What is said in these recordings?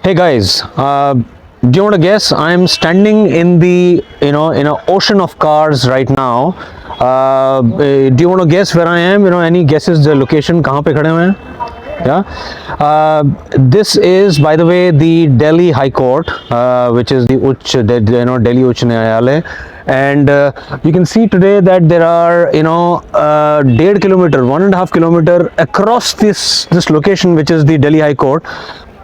Hey guys, do you want to guess? I'm standing in the in an ocean of cars right now. Do you want to guess where I am? Any guesses? The location? कहाँ पे खड़े हुए हैं? Yeah. This is, by the way, the Delhi High Court, which is the Delhi Uch Nyayalay. And you can see today that there are 1.5 kilometer, 1.5 kilometer across this location, which is the Delhi High Court.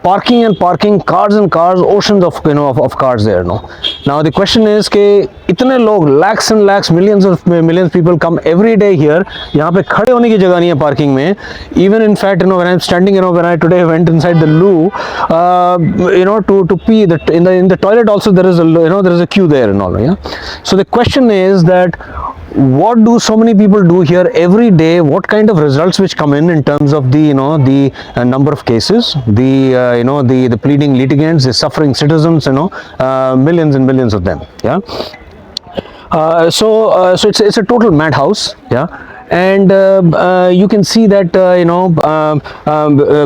Parking and parking, cars and cars, oceans of of cars there. No. Now the question is कि इतने लोग, lakhs and lakhs, millions people come every day here. यहाँ पे खड़े होने की जगह नहीं है parking में. Even in fact, when I'm standing, when I today went inside the loo, to pee, in the toilet also there is a queue there and all. Yeah. So the question is that, what do so many people do here every day? What kind of results which come in terms of the number of cases, the pleading litigants, the suffering citizens, millions and millions of them. Yeah. So it's a total madhouse. Yeah. And you can see that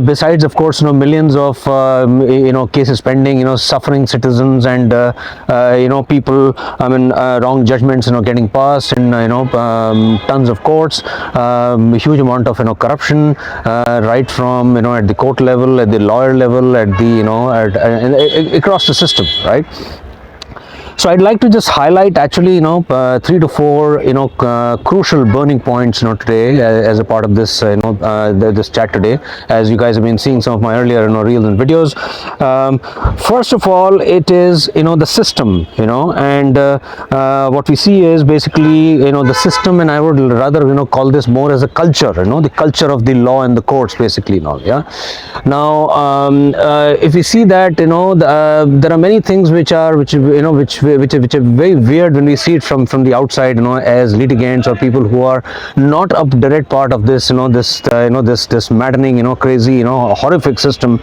besides, of course, millions of cases pending, suffering citizens and people, wrong judgments getting passed in tons of courts, huge amount of corruption, right from at the court level, at the lawyer level, at the across the system, right? So I'd like to just highlight actually 3 to 4 crucial burning points today as a part of this this chat today, as you guys have been seeing some of my earlier reels and videos. First of all, it is the system, and what we see is basically the system, and I would rather call this more as a culture, the culture of the law and the courts basically. Yeah. Now if we see that there are many things which are very weird when we see it from the outside, as litigants or people who are not a direct part of this this maddening crazy horrific system,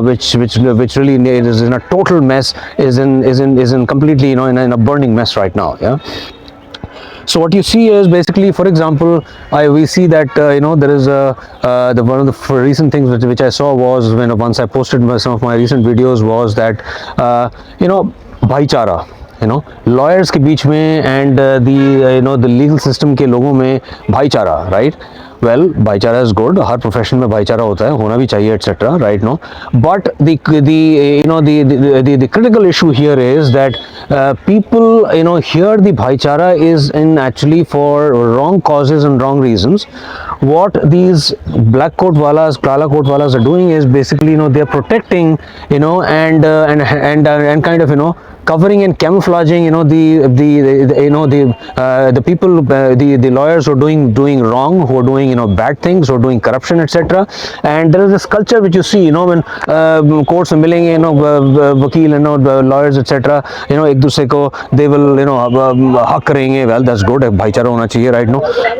which really is in a total mess, is in completely in a burning mess right now. Yeah. So what you see is basically, for example, we see that there is one of the recent things which I saw was once I posted some of my recent videos was that भाईचारा lawyers के बीच में and the legal system के लोगों में भाईचारा, right? Well, भाईचारा is good. Her profession में भाईचारा होता है, होना भी चाहिए, etc. Right? No, but the critical issue here is that people here the भाईचारा is in actually for wrong causes and wrong reasons. What these black coat walas, kala coat walas are doing is basically they are protecting and kind of covering and camouflaging the people, the lawyers who are doing wrong, who are doing bad things, who are doing corruption, etc. And there is this culture which you see when courts में मिलेंगे वकील lawyers, etc. एक दूसरे को they will हक करेंगे. Well, that's good. भाईचारा होना चाहिए, right?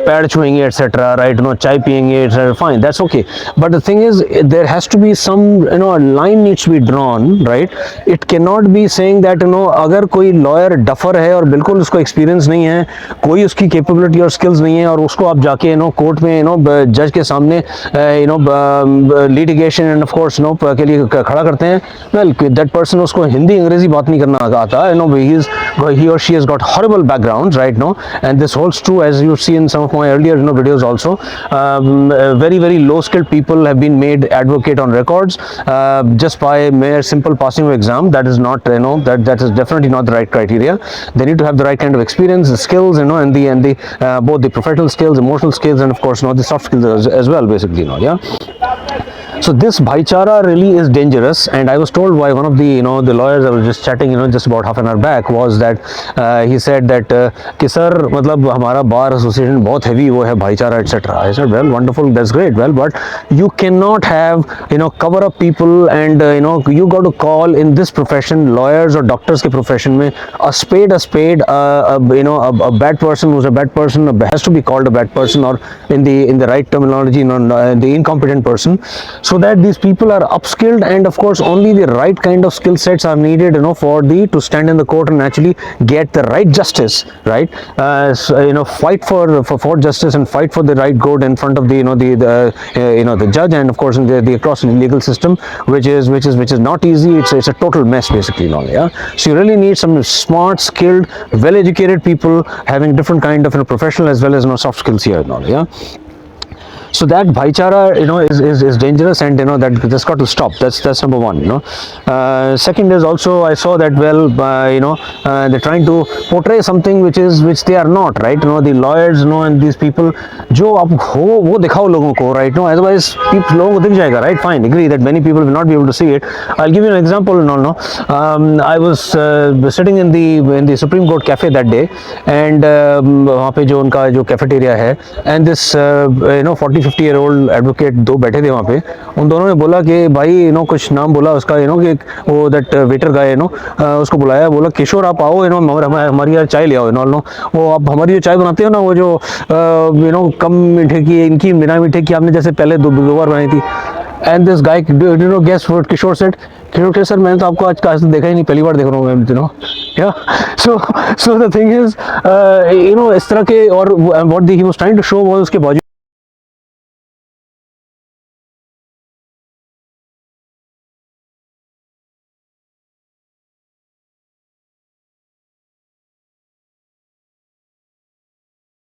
पैर छुएंगे, etc. Right? चाय पिएंगे, etc. Fine, that's okay. But the thing is, there has to be some a line needs to be drawn, right? It cannot be saying that अगर कोई lawyer duffer है और बिल्कुल उसको एक्सपीरियंस नहीं है, कोई उसकी कैपेबिलिटी और स्किल्स नहीं है, और उसको आप जाके कोर्ट में जज के सामने लिटिगेशन एंड ऑफ कोर्स के लिए खड़ा करते हैं. वेल, दैट पर्सन, उसको हिंदी अंग्रेजी बात नहीं करना आता, he or she has got horrible backgrounds, right? And this holds true, as you see in some of my earlier videos also. Very very low skilled people have been made advocate on records just by mere simple passing of exam. That is not that is definitely not the right criteria. They need to have the right kind of experience, the skills, and the both the professional skills, emotional skills, and of course the soft skills as well, basically. Yeah. So this bhaichara really is dangerous, and I was told by one of the the lawyers I was just chatting just about half an hour back, was that he said that कि sir मतलब हमारा bar association बहुत heavy वो है भाईचारा, etc. I said, well, wonderful, that's great. Well, but you cannot have cover up people, and you got to call in this profession, lawyers or doctors के profession में, a spade, a bad person who's a bad person has to be called a bad person, or in the right terminology, the incompetent person. so that these people are upskilled, and of course only the right kind of skill sets are needed, you know, for the to stand in the court and actually get the right justice, right? So, you know, fight for justice and fight for the right good in front of the, you know, the judge, and of course in the across the legal system, which is not easy. It's a total mess basically, you know, yeah. So you really need some smart, skilled, well educated people having different kind of, you know, professional as well as, you know, soft skills here, you know, yeah. So that bhaichara, you know, is dangerous, and you know that that's got to stop. That's number one, you know. Second is also, I saw that, well, you know, they're trying to portray something which they are not, right? You know, the lawyers, you know, and these people, जो आप हो वो दिखाओ लोगों को, right? No, otherwise people लोगों को दिख जाएगा, right? Fine, agree that many people will not be able to see it. I'll give you an example. No, I was sitting in the Supreme Court cafe that day, and वहाँ पे जो उनका जो cafeteria है, and this you know 40-50 year old advocate दो बैठे थे वहाँ पे. उन दोनों ने बोला कि भाई, यू नो, कुछ नाम बोला उसका, यू नो, कि वो दैट वेटर का, यू नो, उसको बुलाया, बोला किशोर आप आओ, यू नो, हमारी यार चाय ले आओ, यू नो, वो आप हमारी जो चाय बनाते हो ना, वो जो यू नो कम मीठे की, इनकी बिना मीठे की आपने जैसे पहले दो बार बनाई थी. And this guy, you know, guess what Kishore said? Kishore के, सर मैंने तो आपको आज देखा ही नहीं, पहली बार देख रहा हूँ, you know. Yeah so the thing is, you know, इस तरह के, और what he was trying to show was उसके बाजू